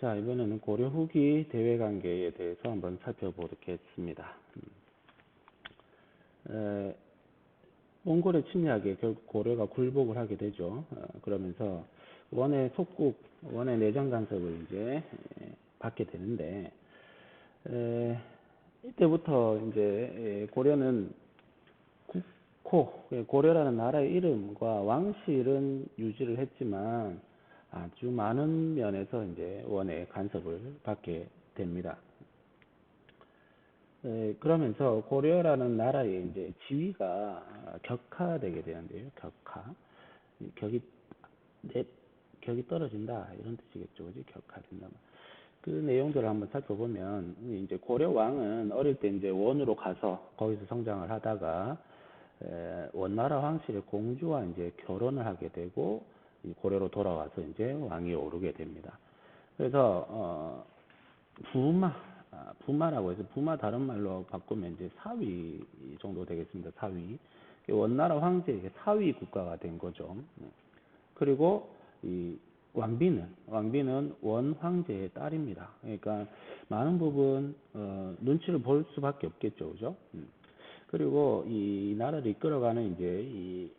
자, 이번에는 고려 후기 대외 관계에 대해서 한번 살펴보겠습니다. 에, 몽골의 침략에 결국 고려가 굴복을 하게 되죠. 그러면서 원의 속국, 원의 내정 간섭을 이제 받게 되는데, 이때부터 이제 고려는 고려라는 나라의 이름과 왕실은 유지를 했지만 아주 많은 면에서 이제 원의 간섭을 받게 됩니다. 그러면서 고려라는 나라의 이제 지위가 격화되게 되는데요. 격이 격이 떨어진다 이런 뜻이겠죠, 그지? 격화된다. 그 내용들을 한번 살펴보면 이제 고려 왕은 어릴 때 이제 원으로 가서 거기서 성장을 하다가 원나라 황실의 공주와 이제 결혼을 하게 되고 고려로 돌아와서 이제 왕이 오르게 됩니다. 그래서 부마 부마라고 해서 부마 다른 말로 바꾸면 이제 사위 정도 되겠습니다. 사위. 원나라 황제의 사위 국가가 된 거죠. 그리고 이 왕비는 원 황제의 딸입니다. 그러니까 많은 부분 눈치를 볼 수밖에 없겠죠, 그죠? 그리고 이 나라를 이끌어가는 이제 이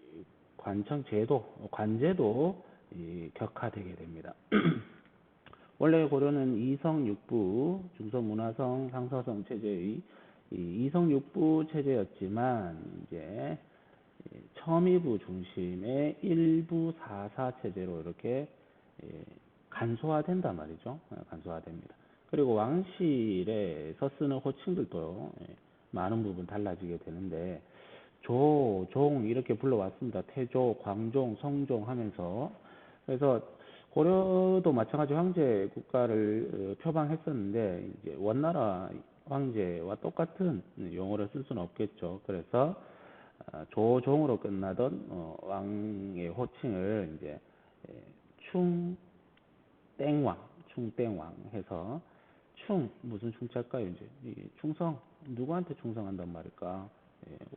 관제도 격화되게 됩니다. 원래 고려는 이성육부, 중서문화성, 상서성 체제의 이성육부 체제였지만 이제 첨의부 중심의 일부 사사 체제로 이렇게 간소화된단 말이죠. 간소화됩니다. 그리고 왕실에서 쓰는 호칭들도 많은 부분 달라지게 되는데 종 이렇게 불러왔습니다. 태조, 광종, 성종 하면서 그래서 고려도 마찬가지 황제 국가를 표방했었는데 이제 원나라 황제와 똑같은 용어를 쓸 수는 없겠죠. 그래서 조종으로 끝나던 왕의 호칭을 이제 충땡왕 해서 무슨 충자일까요? 이제 충성 누구한테 충성한단 말일까?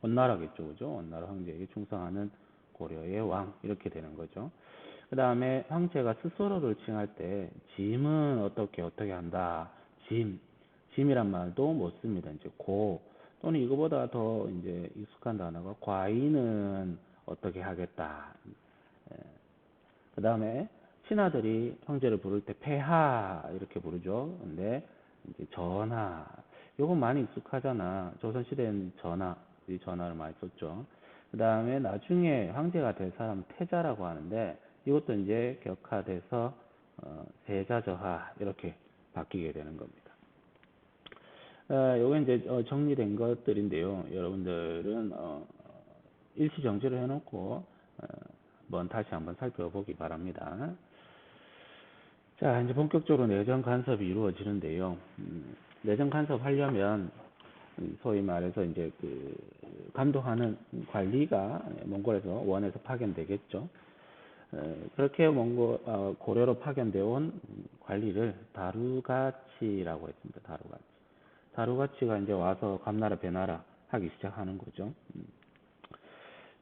원나라겠죠, 그죠? 원나라 황제에게 충성하는 고려의 왕 이렇게 되는 거죠. 그 다음에 황제가 스스로를 칭할 때 짐은 어떻게 한다. 짐이란 말도 못 씁니다. 이제 또는 이거보다 더 이제 익숙한 단어가 과인은 어떻게 하겠다. 그 다음에 신하들이 형제를 부를 때 폐하 이렇게 부르죠. 근데 이제 전하 요거 많이 익숙하잖아. 조선시대는 이 전하를 많이 썼죠. 그 다음에 나중에 황제가 될 사람은 태자라고 하는데 이것도 이제 격화돼서 세자저하 이렇게 바뀌게 되는 겁니다. 요게 이제 정리된 것들인데요. 여러분들은 일시 정지를 해놓고 다시 한번 살펴보기 바랍니다. 자, 이제 본격적으로 내정 간섭이 이루어지는데요. 내정 간섭 하려면 소위 말해서 이제 그 감독하는 관리가 몽골에서 원에서 파견되겠죠. 그렇게 고려로 파견되어 온 관리를 다루가치라고 했습니다. 다루가치가 이제 와서 감나라 배나라 하기 시작하는 거죠.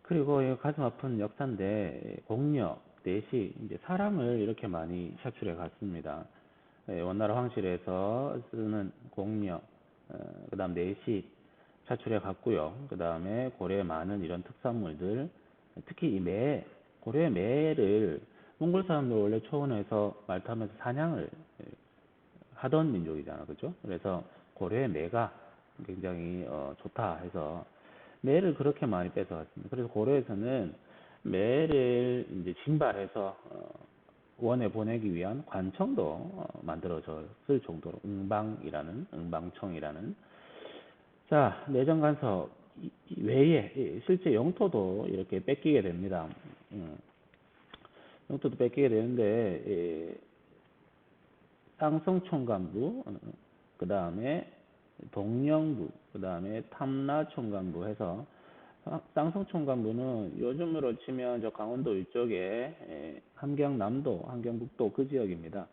그리고 가슴 아픈 역사인데 공력, 내시, 이제 사람을 이렇게 많이 사출해 갔습니다. 원나라 황실에서 쓰는 공력, 그 다음 내시 사출해 갔고요. 그 다음에 고려의 많은 이런 특산물들, 특히 고려의 매를 몽골 사람들 원래 초원에서 말 타면서 사냥을 하던 민족이잖아, 그죠? 그래서 고려의 매가 굉장히 좋다 해서 매를 그렇게 많이 뺏어갔습니다. 그래서 고려에서는 매를 이제 징발해서 원에 보내기 위한 관청도 만들어졌을 정도로 응방청이라는 자 내정 간섭 외에 실제 영토도 이렇게 뺏기게 됩니다. 영토도 뺏기게 되는데 쌍성총관부 그 다음에 동령부 그 다음에 탐라총관부 해서 쌍성총관부는 요즘으로 치면 저 강원도 이쪽에 함경남도, 함경북도 그 지역입니다.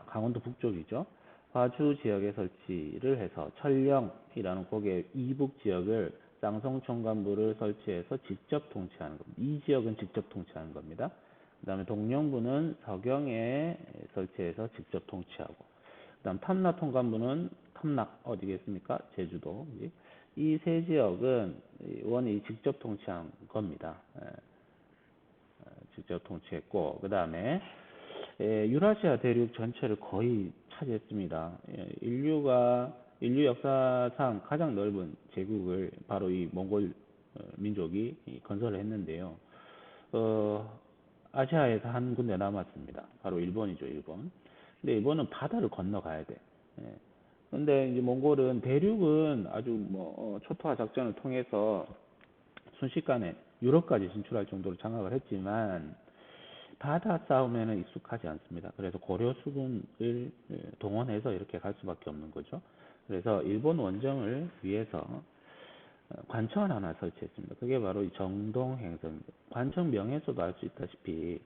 강원도 북쪽이죠. 화주 지역에 설치를 해서 철령이라는 고개 이북 지역을 쌍성총관부를 설치해서 직접 통치하는 겁니다. 이 지역은 직접 통치하는 겁니다. 그다음에 동령부는 서경에 설치해서 직접 통치하고, 그다음 탐락 통감부는 탐락 어디겠습니까? 제주도. 이 세 지역은 원이 직접 통치한 겁니다. 직접 통치했고, 그다음에 유라시아 대륙 전체를 거의 차지했습니다. 인류 역사상 가장 넓은 제국을 바로 이 몽골 민족이 건설을 했는데요. 어, 아시아에서 한 군데 남았습니다. 바로 일본이죠, 일본. 근데 일본은 바다를 건너가야 돼. 예. 근데 이제 몽골은 대륙은 아주 초토화 작전을 통해서 순식간에 유럽까지 진출할 정도로 장악을 했지만 바다 싸움에는 익숙하지 않습니다. 그래서 고려 수군을 동원해서 이렇게 갈 수밖에 없는 거죠. 그래서 일본 원정을 위해서 관청을 하나 설치했습니다. 그게 바로 이 정동행성입니다. 관청 명에서도 알 수 있다시피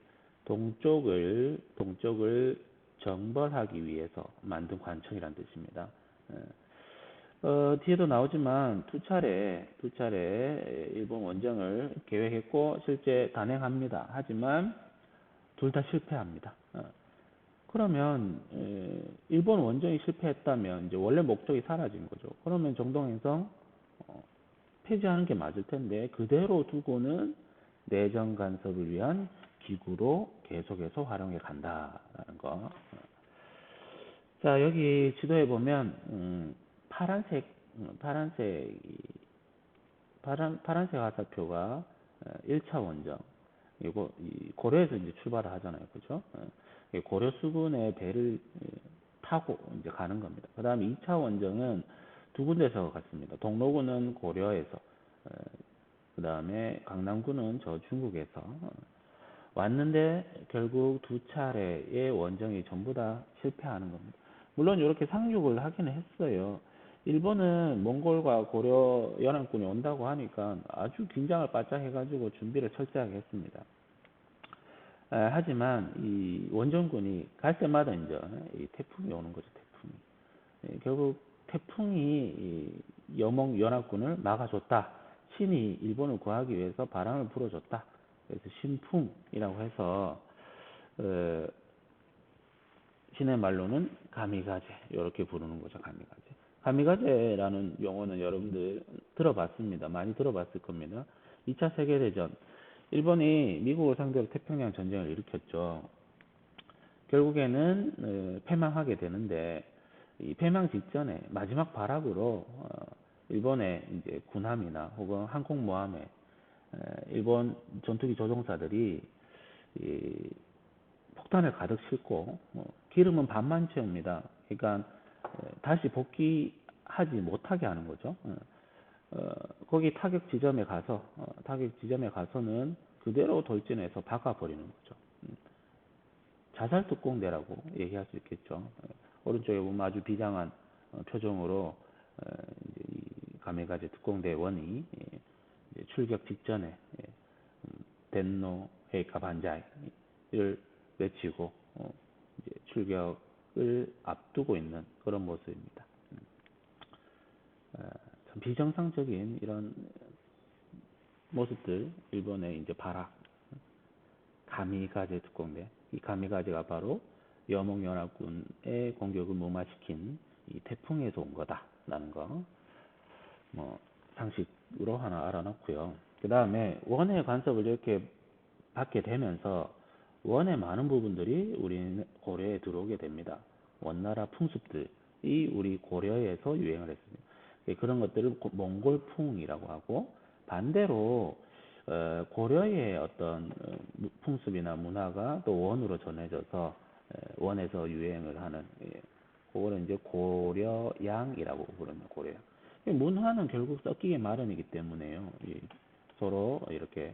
동쪽을 정벌하기 위해서 만든 관청이란 뜻입니다. 뒤에도 나오지만 두 차례 일본 원정을 계획했고 실제 단행합니다. 하지만 둘 다 실패합니다. 그러면 일본 원정이 실패했다면 이제 원래 목적이 사라진 거죠. 그러면 정동행성 폐지하는 게 맞을 텐데 그대로 두고는 내정 간섭을 위한 기구로 계속해서 활용해 간다라는 거. 자, 여기 지도에 보면 파란색 파란색 화살표가 1차 원정. 이거 고려에서 이제 출발을 하잖아요, 그죠? 고려 수군의 배를 타고 이제 가는 겁니다. 그 다음에 2차 원정은 두 군데서 갔습니다. 동로군은 고려에서, 그 다음에 강남구는 저 중국에서 왔는데 결국 두 차례의 원정이 전부 다 실패하는 겁니다. 물론 이렇게 상륙을 하기는 했어요. 일본은 몽골과 고려 연합군이 온다고 하니까 아주 긴장을 바짝 해가지고 준비를 철저하게 했습니다. 하지만 이 원정군이 갈 때마다 이제 이 태풍이 오는 거죠, 태풍이. 결국 태풍이 이 여몽 연합군을 막아줬다. 신이 일본을 구하기 위해서 바람을 불어줬다. 그래서 신풍이라고 해서 신의 말로는 가미가제 이렇게 부르는 거죠. 가미가제. 가미가제라는 용어는 여러분들 들어봤습니다. 많이 들어봤을 겁니다. 2차 세계대전 일본이 미국을 상대로 태평양 전쟁을 일으켰죠. 결국에는 패망하게 되는데 이 패망 직전에 마지막 발악으로 일본의 이제 군함이나 혹은 항공모함에 일본 전투기 조종사들이 이 폭탄을 가득 싣고 기름은 반만 채웁니다. 그러니까 다시 복귀하지 못하게 하는 거죠. 거기 타격 지점에 가서는 그대로 돌진해서 박아버리는 거죠. 자살 특공대라고 얘기할 수 있겠죠. 오른쪽에 보면 아주 비장한 표정으로 이 가메가제 특공대원이 출격 직전에 덴노 헤이카 반자이를 외치고 출격을 앞두고 있는 그런 모습입니다. 참 비정상적인 이런 모습들, 일본의 이제 발악, 가미가제 특공대, 이 가미가제가 바로 여몽연합군의 공격을 무마시킨 이 태풍에서 온 거다라는 거, 상식으로 하나 알아놓고요. 그 다음에 원의 간섭을 이렇게 받게 되면서 원의 많은 부분들이 우리 고려에 들어오게 됩니다. 원나라 풍습들이 우리 고려에서 유행을 했습니다. 그런 것들을 몽골풍이라고 하고, 반대로 고려의 어떤 풍습이나 문화가 또 원으로 전해져서 원에서 유행을 하는, 그거를 이제 고려양이라고 부릅니다. 고려양. 문화는 결국 섞이게 마련이기 때문에요. 서로 이렇게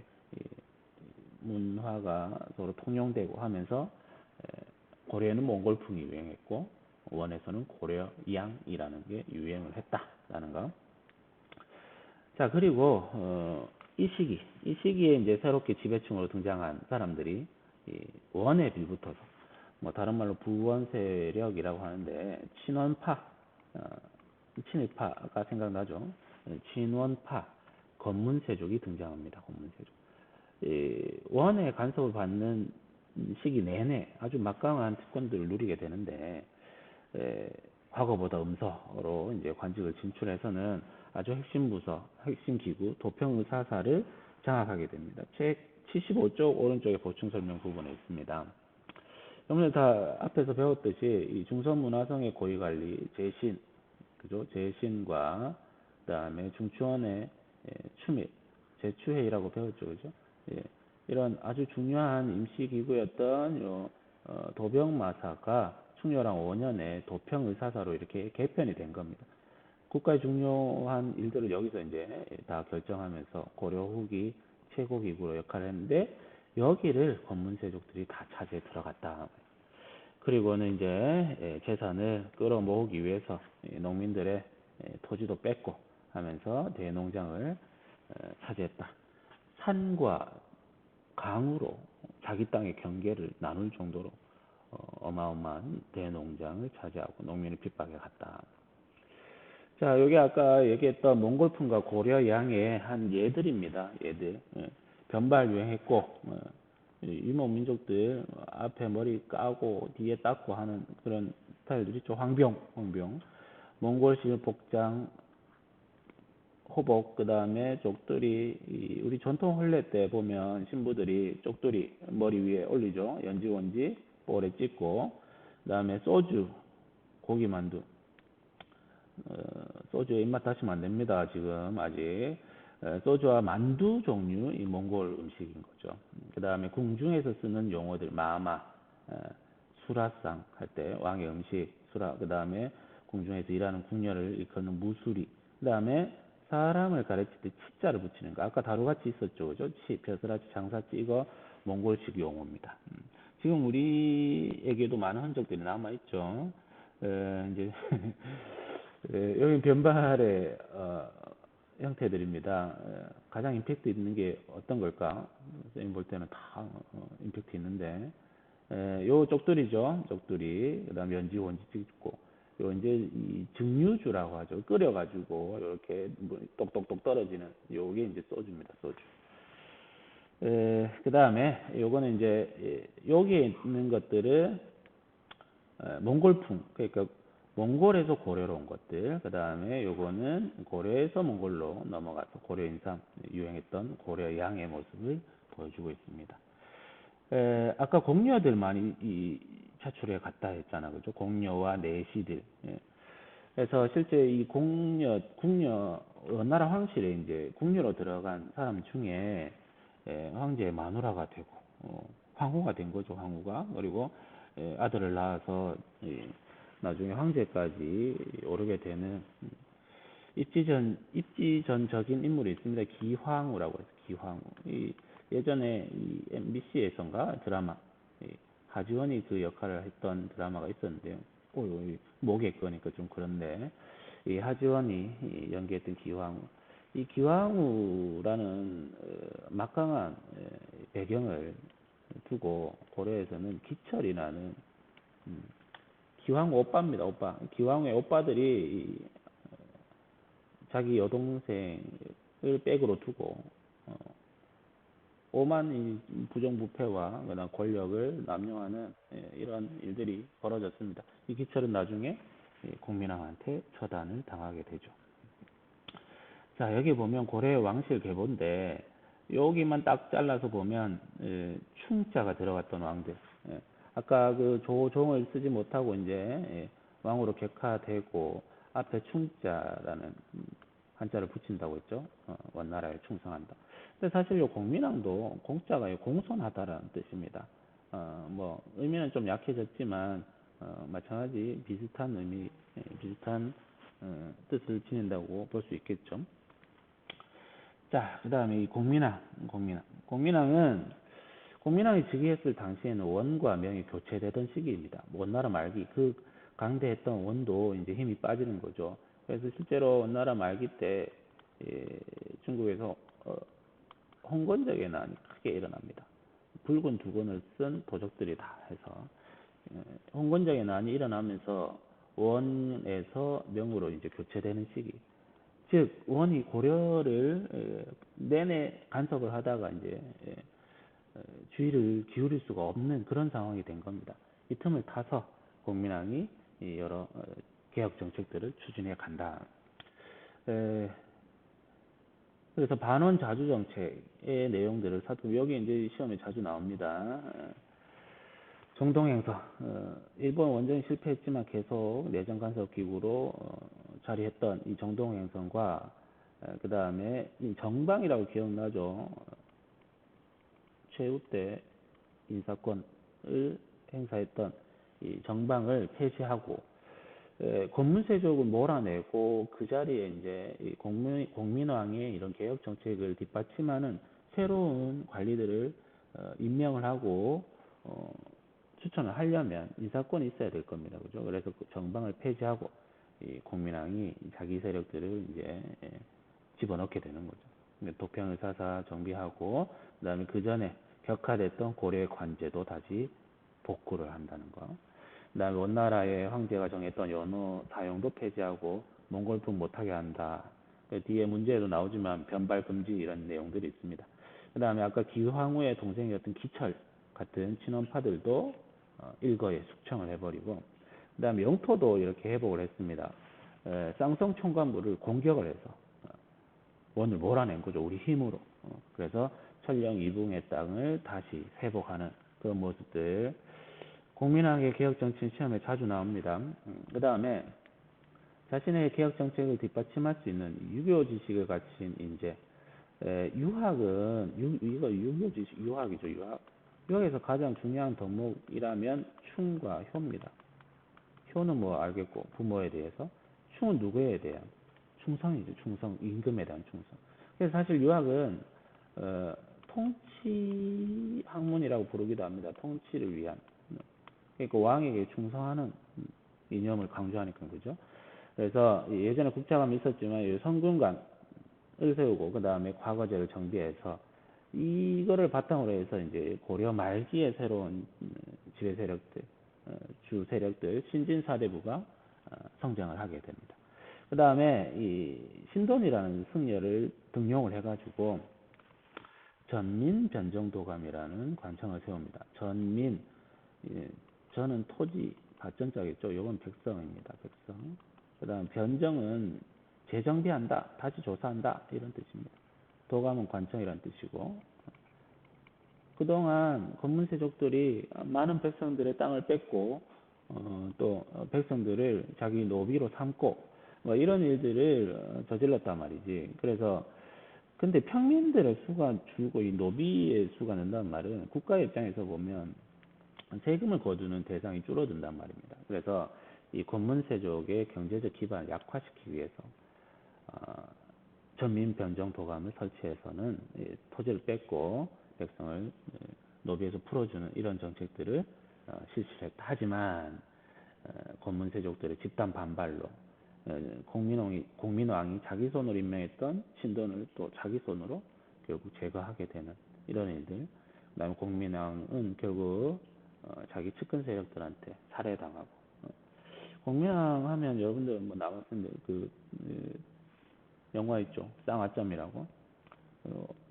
문화가 서로 통용되고 하면서 고려에는 몽골풍이 유행했고 원에서는 고려양이라는 게 유행을 했다라는 거. 자, 그리고 이 시기에 이제 새롭게 지배층으로 등장한 사람들이 이 원에 빌붙어서 다른 말로 부원 세력이라고 하는데 친일파가 생각나죠. 친원파 건문세족이 등장합니다. 건문세족. 원의 간섭을 받는 시기 내내 아주 막강한 특권들을 누리게 되는데, 에, 과거보다 음서로 이제 관직을 진출해서는 아주 핵심 부서, 핵심 기구, 도평의사사를 장악하게 됩니다. 책 75쪽 오른쪽에 보충 설명 부분에 있습니다. 여러분들 다 앞에서 배웠듯이 이 중서문화성의 고위관리, 재신, 그죠? 재신과 그다음에 중추원의 추밀, 재추회의라고 배웠죠, 그죠? 예, 이런 아주 중요한 임시기구였던 도병마사가 충렬한 5년에 도평의사사로 이렇게 개편이 된 겁니다. 국가의 중요한 일들을 여기서 이제 다 결정하면서 고려 후기 최고기구로 역할을 했는데, 여기를 권문세족들이 다 차지해 들어갔다. 그리고는 이제 재산을 끌어모으기 위해서 농민들의 토지도 뺏고 하면서 대농장을 차지했다. 산과 강으로 자기 땅의 경계를 나눌 정도로 어마어마한 대농장을 차지하고 농민을 핍박해 갔다. 자, 여기 아까 얘기했던 몽골풍과 고려 양의 한 예들입니다. 예들. 변발 유행했고, 이모 민족들 앞에 머리 까고 뒤에 닦고 하는 그런 스타일들이 있죠. 황병. 몽골식 복장, 호복, 그 다음에 쪽들이, 우리 전통 혼례 때 보면 신부들이 쪽들이 머리 위에 올리죠. 연지원지, 볼에 찍고, 그 다음에 소주, 고기만두. 소주에 입맛 다시면 안 됩니다. 지금 아직. 소주와 만두 종류, 이 몽골 음식인 거죠. 그 다음에 궁중에서 쓰는 용어들, 마마, 수라상 할 때 왕의 음식, 수라. 그 다음에 궁중에서 일하는 궁녀를 일컫는 무수리. 그 다음에 사람을 가르칠 때 치자를 붙이는 거. 아까 다루같이 있었죠, 그죠? 치, 벼슬아치, 장사치, 이거 몽골식 용어입니다. 지금 우리에게도 많은 흔적들이 남아 있죠. 이제 여기 변발의 형태들입니다. 가장 임팩트 있는 게 어떤 걸까? 선생님 볼 때는 다 임팩트 있는데, 요 쪽들이죠. 쪽들이. 그 다음에 연지 원지 찍고, 요 이제 이 증류주라고 하죠. 끓여가지고 이렇게 뭐 똑똑똑 떨어지는 요게 이제 소주입니다. 소주. 그 다음에 요거는 이제 여기에 있는 것들은 몽골풍, 그러니까 몽골에서 고려로 온 것들. 그 다음에 요거는 고려에서 몽골로 넘어가서 고려 인삼 유행했던 고려 양의 모습을 보여주고 있습니다. 아까 공녀들 많이 차출해 갔다 했잖아, 그죠? 공녀와 내시들. 그래서 실제 이 궁녀, 나라 황실에 이제 궁녀로 들어간 사람 중에 황제의 마누라가 되고, 황후가 된 거죠, 황후가. 그리고 아들을 낳아서 나중에 황제까지 오르게 되는 입지전적인 인물이 있습니다. 기황후라고 해서 기황후. 예전에 이 MBC에선가 드라마 하지원이 그 역할을 했던 드라마가 있었는데요. 목에 거니까 좀 그런데, 이 하지원이 연기했던 기황후. 이 기황후라는 막강한 배경을 두고 고려에서는 기철이라는 기황후 오빠입니다. 오빠. 기황후의 오빠들이 자기 여동생을 백으로 두고 오만 이 부정부패와 그다음 권력을 남용하는 이런 일들이 벌어졌습니다. 이 기철은 나중에 공민왕한테 처단을 당하게 되죠. 자, 여기 보면 고려의 왕실 계보인데, 여기만 딱 잘라서 보면 충자가 들어갔던 왕들. 아까 그 조종을 쓰지 못하고 이제 왕으로 격하되고 앞에 충자라는 한자를 붙인다고 했죠. 원나라에 충성한다. 근데 사실 요 공민왕도 공자가 공손하다라는 뜻입니다. 뭐 의미는 좀 약해졌지만 마찬가지 비슷한 의미, 비슷한 뜻을 지닌다고 볼 수 있겠죠. 자, 그 다음에 이 공민왕이 즉위했을 당시에는 원과 명이 교체되던 시기입니다. 원나라 말기, 그 강대했던 원도 이제 힘이 빠지는 거죠. 그래서 실제로 원나라 말기 때 중국에서 홍건적의 난이 크게 일어납니다. 붉은 두건을 쓴 도적들이 다 해서 홍건적의 난이 일어나면서 원에서 명으로 이제 교체되는 시기. 즉 원이 고려를 내내 간섭을 하다가 이제 주의를 기울일 수가 없는 그런 상황이 된 겁니다. 이 틈을 타서 국민당이 여러 개혁 정책들을 추진해 간다. 그래서 반원 자주 정책의 내용들을 살펴보면 여기 이제 시험에 자주 나옵니다. 정동행서, 일본 원전이 실패했지만 계속 내정 간섭 기구로 자리했던 이 정동행선과 그 다음에 이 정방이라고 기억나죠? 최후 때 인사권을 행사했던 이 정방을 폐지하고 권문세족을 몰아내고 그 자리에 이제 공민왕의 이런 개혁 정책을 뒷받침하는 새로운 관리들을 임명을 하고 추천을 하려면 인사권이 있어야 될 겁니다. 그죠? 그래서 그 정방을 폐지하고 이 공민왕이 자기 세력들을 이제 집어넣게 되는 거죠. 도평을 사사 정비하고 그다음에 그 전에 격화됐던 고려의 관제도 다시 복구를 한다는 거. 그다음에 원나라의 황제가 정했던 연호 사용도 폐지하고 몽골풍 못하게 한다. 뒤에 문제에도 나오지만 변발 금지 이런 내용들이 있습니다. 그다음에 아까 기황후의 동생이었던 기철 같은 친원파들도 일거에 숙청을 해버리고 그다음에 영토도 이렇게 회복을 했습니다. 쌍성 총관부를 공격을 해서 원을 몰아낸 거죠. 우리 힘으로. 그래서 천령 이붕의 땅을 다시 회복하는 그런 모습들. 국민학의 개혁정책 시험에 자주 나옵니다. 그 다음에 자신의 개혁정책을 뒷받침할 수 있는 유교 지식을 가진 인재. 유학은, 이거 유교 지식, 유학이죠, 유학. 유학에서 가장 중요한 덕목이라면 충과 효입니다. 효는 뭐 알겠고, 부모에 대해서. 충은 누구에 대한? 충성이죠, 충성. 임금에 대한 충성. 그래서 사실 유학은, 통치 학문이라고 부르기도 합니다. 통치를 위한. 그러니까 왕에게 충성하는 이념을 강조하니까 그죠. 그래서 예전에 국자감이 있었지만 성균관을 세우고 그 다음에 과거제를 정비해서 이거를 바탕으로 해서 이제 고려 말기에 새로운 지배 세력들, 주 세력들 신진 사대부가 성장을 하게 됩니다. 그 다음에 이 신돈이라는 승려를 등용을 해가지고 전민 변정도감이라는 관청을 세웁니다. 전민, 저는 토지 발전자겠죠. 이건 백성입니다. 백성. 그 다음 변정은 재정비한다, 다시 조사한다 이런 뜻입니다. 도감은 관청이라는 뜻이고 그동안 건문세족들이 많은 백성들의 땅을 뺏고 또 백성들을 자기 노비로 삼고 뭐 이런 일들을 저질렀단 말이지. 그래서 근데 평민들의 수가 줄고 이 노비의 수가 는다는 말은 국가의 입장에서 보면 세금을 거두는 대상이 줄어든단 말입니다. 그래서 이 권문세족의 경제적 기반을 약화시키기 위해서 전민 변정 도감을 설치해서는 토지를 뺏고 백성을 노비에서 풀어주는 이런 정책들을 실시를 했다. 하지만 권문세족들의 집단 반발로 공민왕이 자기 손으로 임명했던 신돈을 또 자기 손으로 결국 제거하게 되는 이런 일들. 그다음에 공민왕은 결국 자기 측근 세력들한테 살해당하고. 공민왕 하면 여러분들 뭐 나왔는데 그 영화 있죠. 쌍화점이라고.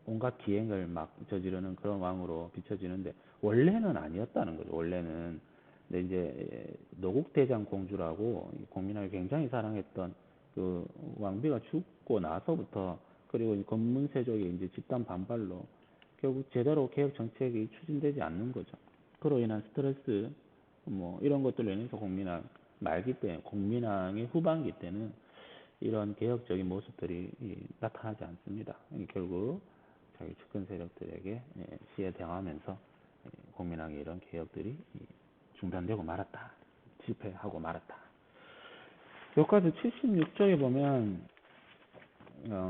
온갖 기행을 막 저지르는 그런 왕으로 비춰지는데 원래는 아니었다는 거죠. 원래는. 근데 이제 노국대장 공주라고 공민왕을 굉장히 사랑했던 그 왕비가 죽고 나서부터 그리고 권문세족의 이제 집단 반발로 결국 제대로 개혁 정책이 추진되지 않는 거죠. 그로 인한 스트레스 뭐 이런 것들로 인해서 공민왕 말기 때 공민왕의 후반기 때는 이런 개혁적인 모습들이 나타나지 않습니다. 결국 자기 측근 세력들에게 시해 당하면서 공민왕의 이런 개혁들이 중단되고 말았다. 실패하고 말았다. 교과서 76쪽에 보면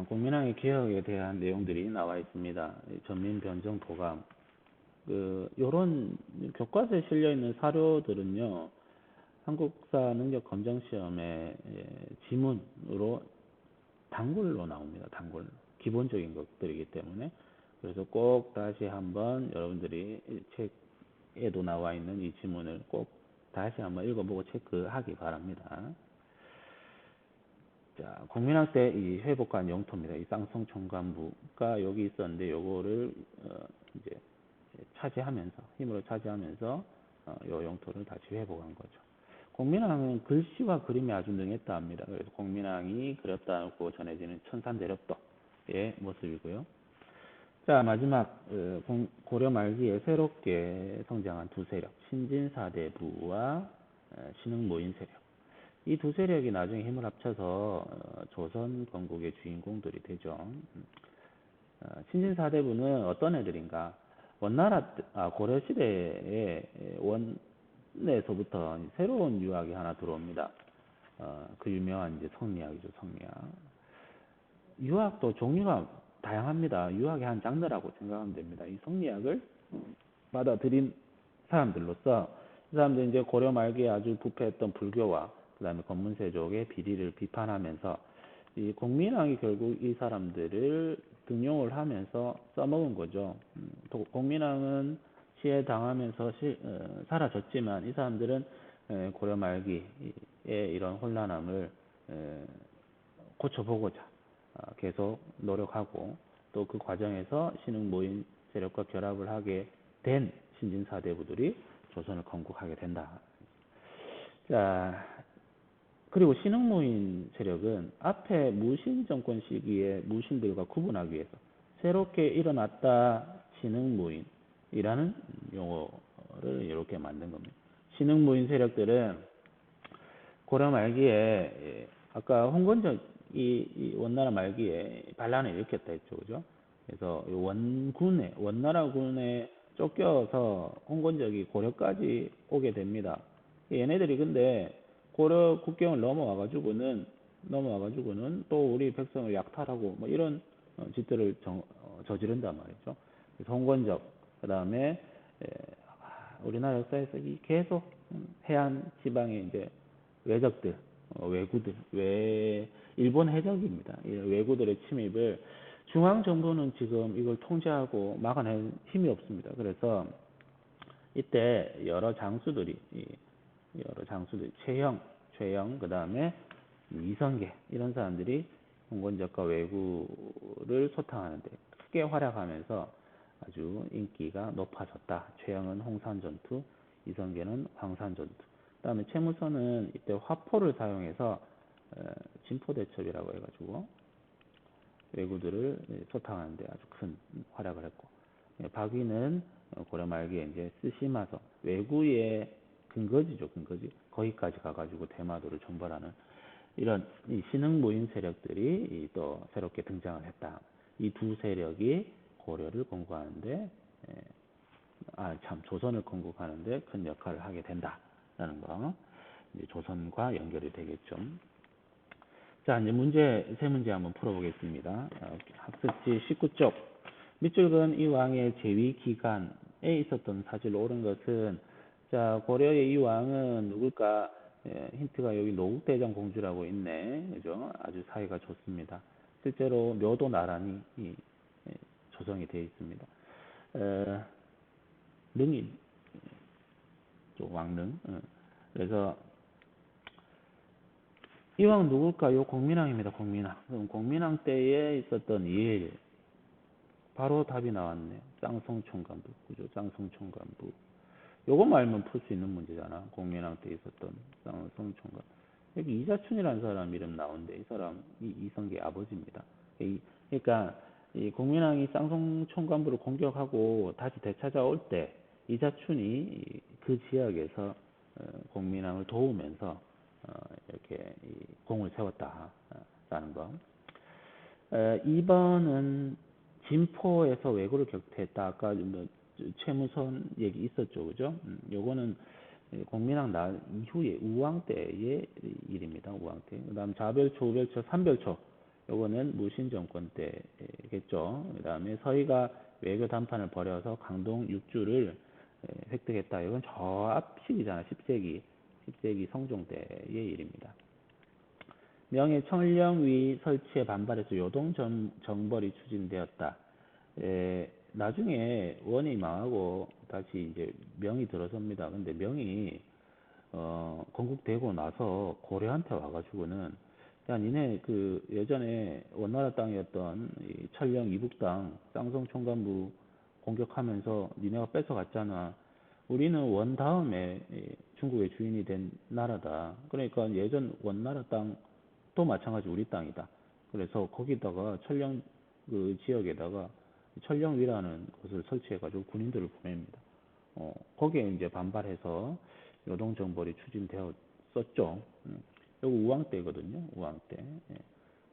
공민왕의 개혁에 대한 내용들이 나와 있습니다. 전민 변정 도감 요런 교과서에 실려 있는 사료들은요. 한국사 능력 검정 시험에 지문으로 단골로 나옵니다. 단골. 기본적인 것들이기 때문에 그래서 꼭 다시 한번 여러분들이 책에도 나와 있는 이 지문을 꼭 다시 한번 읽어보고 체크하기 바랍니다. 자, 국민학 때 이 회복관 영토입니다. 이 쌍성총관부가 여기 있었는데 요거를 이제 차지하면서 힘으로 차지하면서 요 영토를 다시 회복한 거죠. 공민왕은 글씨와 그림에 아주 능했다 합니다. 그래서 공민왕이 그렸다고 전해지는 천산대렵도의 모습이고요. 자, 마지막 고려 말기에 새롭게 성장한 두 세력, 신진사대부와 신흥모인 세력. 이 두 세력이 나중에 힘을 합쳐서 조선 건국의 주인공들이 되죠. 신진사대부는 어떤 애들인가? 고려 시대에 원에서부터 새로운 유학이 하나 들어옵니다. 그 유명한 이제 성리학이죠, 성리학. 유학도 종류가 다양합니다. 유학의 한 장르라고 생각하면 됩니다. 이 성리학을 받아들인 사람들로서 이 사람들이 이제 고려 말기에 아주 부패했던 불교와 그다음에 권문세족의 비리를 비판하면서 이 공민왕이 결국 이 사람들을 등용을 하면서 써먹은 거죠. 공민왕은 시해 당하면서 사라졌지만 이 사람들은 고려 말기의 이런 혼란함을 고쳐보고자 계속 노력하고 또 그 과정에서 신흥 모인 세력과 결합을 하게 된 신진사대부들이 조선을 건국하게 된다. 자, 그리고 신흥 모인 세력은 앞에 무신 정권 시기에 무신들과 구분하기 위해서 새롭게 일어났다 신흥 모인이라는 용어를 이렇게 만든 겁니다. 신흥 모인 세력들은 고려 말기에 아까 홍건적 이 원나라 말기에 반란을 일으켰다 했죠, 그죠? 그래서 원나라 군에 쫓겨서 홍건적이 고려까지 오게 됩니다. 얘네들이 근데 고려 국경을 넘어와가지고는 또 우리 백성을 약탈하고 뭐 이런 짓들을 저지른단 말이죠. 그래서 홍건적, 그 다음에 우리나라 역사에서 계속 해안 지방의 이제 외적들, 왜구들, 일본 해적입니다. 왜구들의 침입을 중앙 정부는 지금 이걸 통제하고 막아낼 힘이 없습니다. 그래서 이때 여러 장수들이 최영, 그 다음에 이성계 이런 사람들이 홍건적과 왜구를 소탕하는데 크게 활약하면서 아주 인기가 높아졌다. 최영은 홍산전투, 이성계는 황산전투. 그 다음에 최무선은 이때 화포를 사용해서 진포대첩이라고 해가지고 왜구들을 소탕하는데 아주 큰 활약을 했고, 박위는 고려 말기에 이제 쓰시마서 왜구의 근거지죠, 근거지. 거기까지 가가지고 대마도를 정벌하는 이런 이 신흥 모인 세력들이 또 새롭게 등장을 했다. 이 두 세력이 고려를 건국하는데 조선을 건국하는데 큰 역할을 하게 된다라는 거. 이제 조선과 연결이 되겠죠. 자, 이제 세 문제 한번 풀어보겠습니다. 학습지 19쪽. 밑줄은 이 왕의 재위 기간에 있었던 사실로 옳은 것은, 자, 고려의 이 왕은 누굴까? 힌트가 여기 노국대장 공주라고 있네. 그죠? 아주 사이가 좋습니다. 실제로 묘도 나란히 조성이 되어 있습니다. 능인, 왕릉. 그래서 이 왕은 누굴까요? 공민왕입니다. 공민왕. 그럼 공민왕 때에 있었던 일, 바로 답이 나왔네. 짱성총관부. 그죠? 짱성총관부. 요것만 알면 풀 수 있는 문제잖아. 공민왕 때 있었던 짱성총관. 여기 이자춘이라는 사람 이름 나오는데 이 사람 이성계 아버지입니다. 그러니까 이 공민왕이 쌍송총관부를 공격하고 다시 되찾아올 때 이자춘이 그 지역에서 공민왕을 도우면서 이렇게 공을 세웠다라는 거. 2번은 진포에서 왜구를 격퇴했다. 아까 최무선 얘기 있었죠, 그죠? 요거는 공민왕 날 이후에 우왕 때의 일입니다. 우왕 때. 그다음 자별초, 우별초, 삼별초. 요거는 무신 정권 때겠죠. 그다음에 서희가 외교 담판을 벌여서 강동 6주를 획득했다. 이건 저 앞식이잖아. 10세기 성종 때의 일입니다. 명의 청령위 설치에 반발해서 요동 정벌이 추진되었다. 나중에 원이 망하고 다시 이제 명이 들어섭니다. 근데 명이 건국되고 나서 고려한테 와가지고는 야, 니네 그 예전에 원나라 땅이었던 이 천령 이북 땅 쌍성총관부 공격하면서 니네가 뺏어갔잖아. 우리는 원 다음에 중국의 주인이 된 나라다. 그러니까 예전 원나라 땅도 마찬가지 우리 땅이다. 그래서 거기다가 천령 그 지역에다가 천령위라는 것을 설치해가지고 군인들을 보냅니다. 거기에 이제 반발해서 요동정벌이 추진되었었죠. 여기 우왕 때거든요. 우왕 때. 예.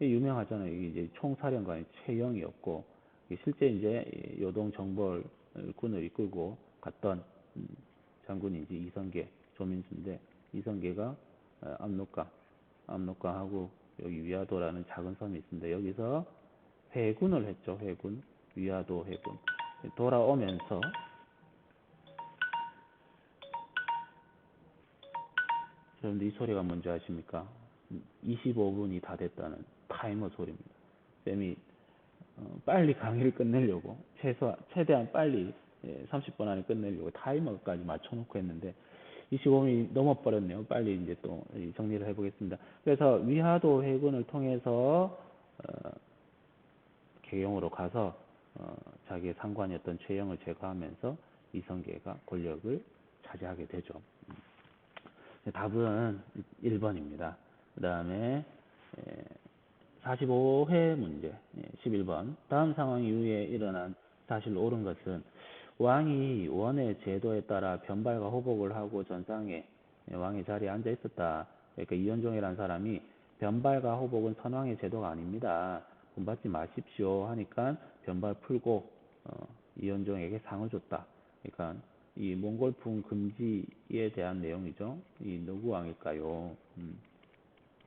유명하잖아요. 이게 이제 총사령관이 최영이었고, 실제 이제 요동정벌 군을 이끌고 갔던 장군이 이제 이성계, 조민수인데, 이성계가 압록강하고 여기 위화도라는 작은 섬이 있습니다. 여기서 회군을 했죠. 회군, 위화도 회군. 돌아오면서 여러분들 이 소리가 뭔지 아십니까? 25분이 다 됐다는 타이머 소리입니다. 쌤이 빨리 강의를 끝내려고 최대한 빨리 30분 안에 끝내려고 타이머까지 맞춰놓고 했는데 25분이 넘어버렸네요. 빨리 이제 또 정리를 해보겠습니다. 그래서 위화도 회군을 통해서 개용으로 가서 자기의 상관이었던 최영을 제거하면서 이성계가 권력을 차지하게 되죠. 답은 1번입니다. 그 다음에 45회 문제 11번. 다음 상황 이후에 일어난 사실로 옳은 것은 왕이 원의 제도에 따라 변발과 호복을 하고 전상에 왕의 자리에 앉아 있었다. 그러니까 이현종이라는 사람이 변발과 호복은 선왕의 제도가 아닙니다. 본받지 마십시오 하니까 변발 풀고 이현종에게 상을 줬다. 그러니까 이 몽골풍 금지에 대한 내용이죠. 이 누구 왕일까요?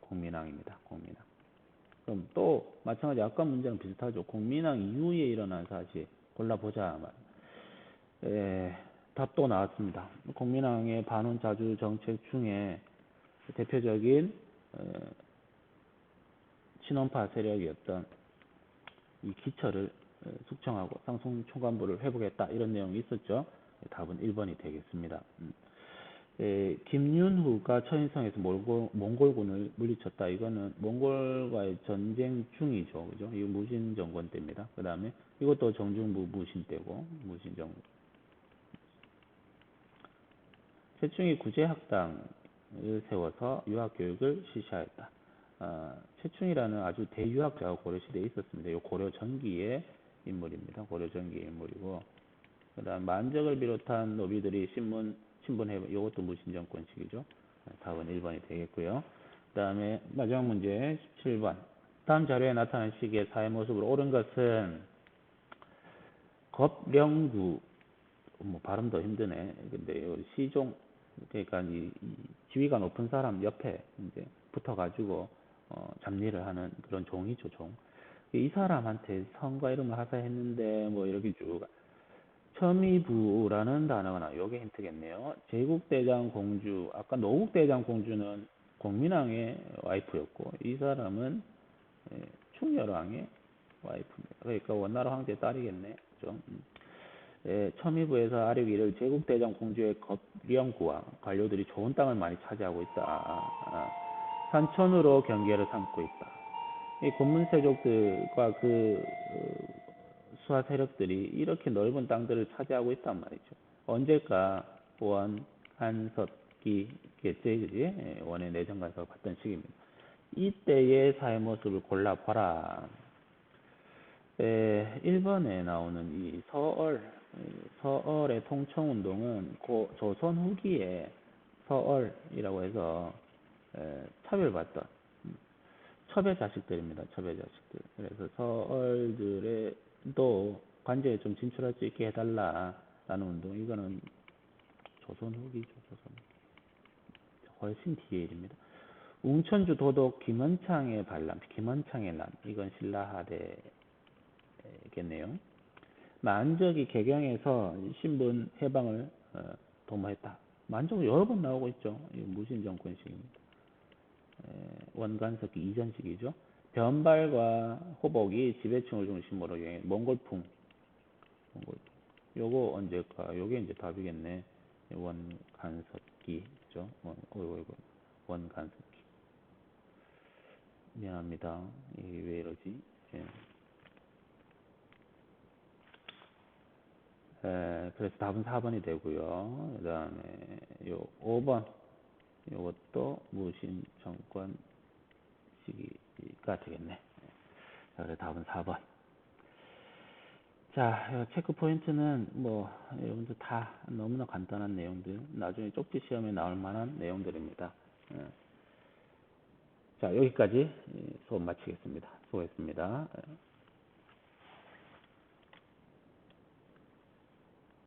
공민왕입니다. 공민왕. 그럼 또 마찬가지 아까 문제랑 비슷하죠. 공민왕 이후에 일어난 사실 골라보자. 답도 나왔습니다. 공민왕의 반원자주 정책 중에 대표적인 친원파 세력이었던 이 기처를 숙청하고 상송 총관부를 회복했다. 이런 내용이 있었죠. 답은 1번이 되겠습니다. 김윤후가 처인성에서 몽골군을 물리쳤다. 이거는 몽골과의 전쟁 중이죠. 그죠? 이거 무신 정권 때입니다. 그 다음에 이것도 정중부 무신 때고, 무신 정권. 최충이 구제학당을 세워서 유학교육을 실시하였다. 최충이라는 아주 대유학자가 고려시대에 있었습니다. 이 고려 전기의 인물입니다. 고려 전기의 인물이고, 그 다음 만적을 비롯한 노비들이 신분해, 이것도 무신정권식이죠. 답은 1번이 되겠고요. 그 다음에 마지막 문제 17번. 다음 자료에 나타난 시기의 사회 모습으로 옳은 것은 겁령구, 뭐 발음도 힘드네. 근데 시종, 그러니까 이 지위가 높은 사람 옆에 이제 붙어가지고 잡일을 하는 그런 종이죠, 종. 이 사람한테 성과 이름을 하사했는데 뭐 이렇게 쭉 첨의부라는 단어가 나와요. 요게 힌트겠네요. 제국대장 공주, 아까 노국대장 공주는 공민왕의 와이프였고 이 사람은 충렬왕의 와이프입니다. 그러니까 원나라 황제의 딸이겠네. 그죠? 첨의부에서 아뢰기를 제국대장 공주의 겁령구와 관료들이 좋은 땅을 많이 차지하고 있다. 산천으로 경계를 삼고 있다. 이 고문세족들과 그 수하 세력들이 이렇게 넓은 땅들을 차지하고 있단 말이죠. 언제까 원, 한석기, 그지? 원의 내정관서 봤던 시기입니다. 이때의 사회 모습을 골라봐라. 1번에 나오는 이 서얼의 통청운동은 조선 후기에 서얼이라고 해서 차별받던 첩의 자식들입니다. 첩의 자식들. 그래서 서얼들도 관제에 좀 진출할 수 있게 해달라라는 운동. 이거는 조선 후기죠. 조선. 훨씬 뒤에 일입니다. 웅천주 도독 김원창의 반란, 김원창의 난. 이건 신라하대겠네요. 만적이 개경에서 신분 해방을 도모했다. 만적은 여러 번 나오고 있죠. 무신정권식입니다. 원간석기 이전식이죠. 변발과 호복이 지배층을 중심으로 유행해 몽골풍. 요거 언제일까? 요게 이제 답이겠네. 원간석기죠. 원간석기. 미안합니다. 이게 왜 이러지? 예. 그래서 답은 4번이 되고요. 그 다음에 요 5번, 요것도 무신 정권 시기가 되겠네. 자, 그래서 답은 4번. 자, 체크 포인트는 뭐 여러분들 다 너무나 간단한 내용들, 나중에 쪽지 시험에 나올 만한 내용들입니다. 예. 자, 여기까지 수업 마치겠습니다. 수고했습니다.